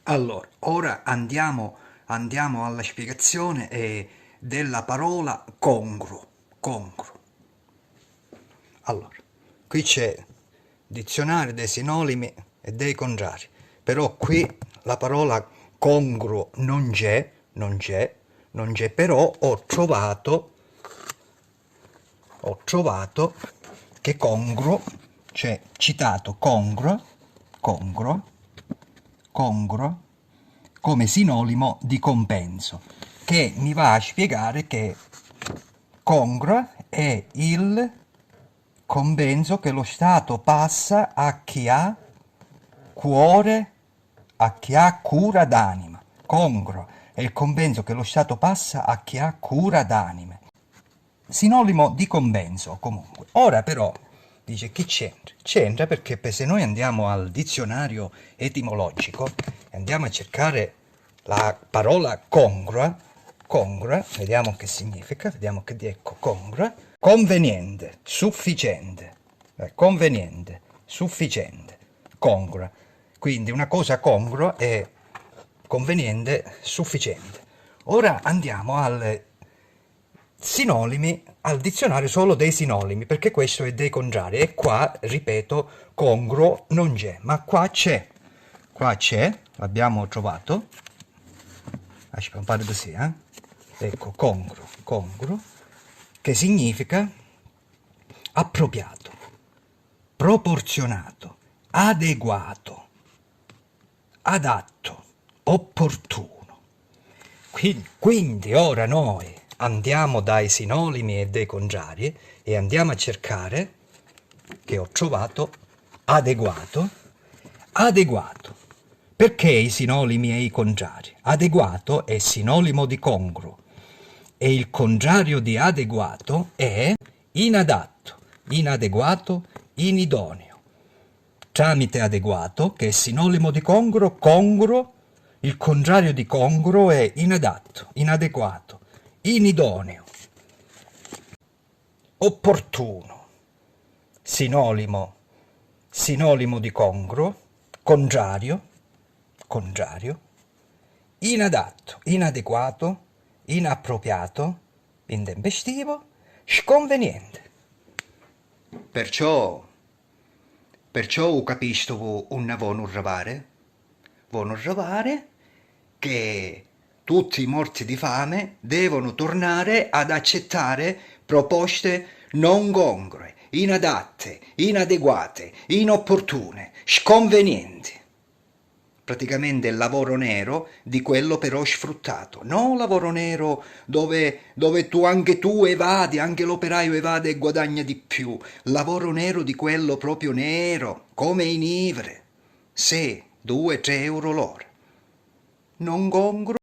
Allora, ora andiamo alla spiegazione della parola congruo. Congruo. Allora, qui c'è dizionario dei sinonimi e dei contrari, però qui la parola congruo non c'è, però ho trovato che congruo, cioè citato congruo come sinonimo di compenso, che mi va a spiegare che congruo è il compenso che lo Stato passa a chi ha cuore, a chi ha cura d'anima. Congruo è il compenso che lo Stato passa a chi ha cura d'anime. Sinonimo di compenso, comunque. Ora però dice che c'entra? C'entra perché se noi andiamo al dizionario etimologico e andiamo a cercare la parola congrua, vediamo che significa, vediamo che ecco congrua, conveniente, sufficiente, congrua. Quindi una cosa congrua è conveniente, sufficiente. Ora andiamo al sinonimi, al dizionario solo dei sinonimi, perché questo è dei contrari e qua, ripeto, congruo non c'è, ma qua c'è, l'abbiamo trovato, aspetta un po' di sì, ecco, congruo, che significa appropriato, proporzionato, adeguato, adatto, opportuno. Quindi ora noi andiamo dai sinonimi e dei contrari e andiamo a cercare, che ho trovato, adeguato. Perché i sinonimi e i contrari? Adeguato è sinonimo di congruo e il contrario di adeguato è inadatto, inadeguato, inidoneo. Tramite adeguato, che è sinonimo di congruo, il contrario di congruo è inadatto, inadeguato, inidoneo. Opportuno, sinonimo di congruo, contrario, inadatto, inadeguato, inappropriato, intempestivo, sconveniente. Perciò ho capisco un vuoi ravare che tutti i morti di fame devono tornare ad accettare proposte non congrue, inadatte, inadeguate, inopportune, sconvenienti. Praticamente il lavoro nero di quello però sfruttato, non lavoro nero dove anche tu evadi, anche l'operaio evade e guadagna di più, lavoro nero di quello proprio nero, come in Ivre, se 2-3 euro l'ora. Non congruo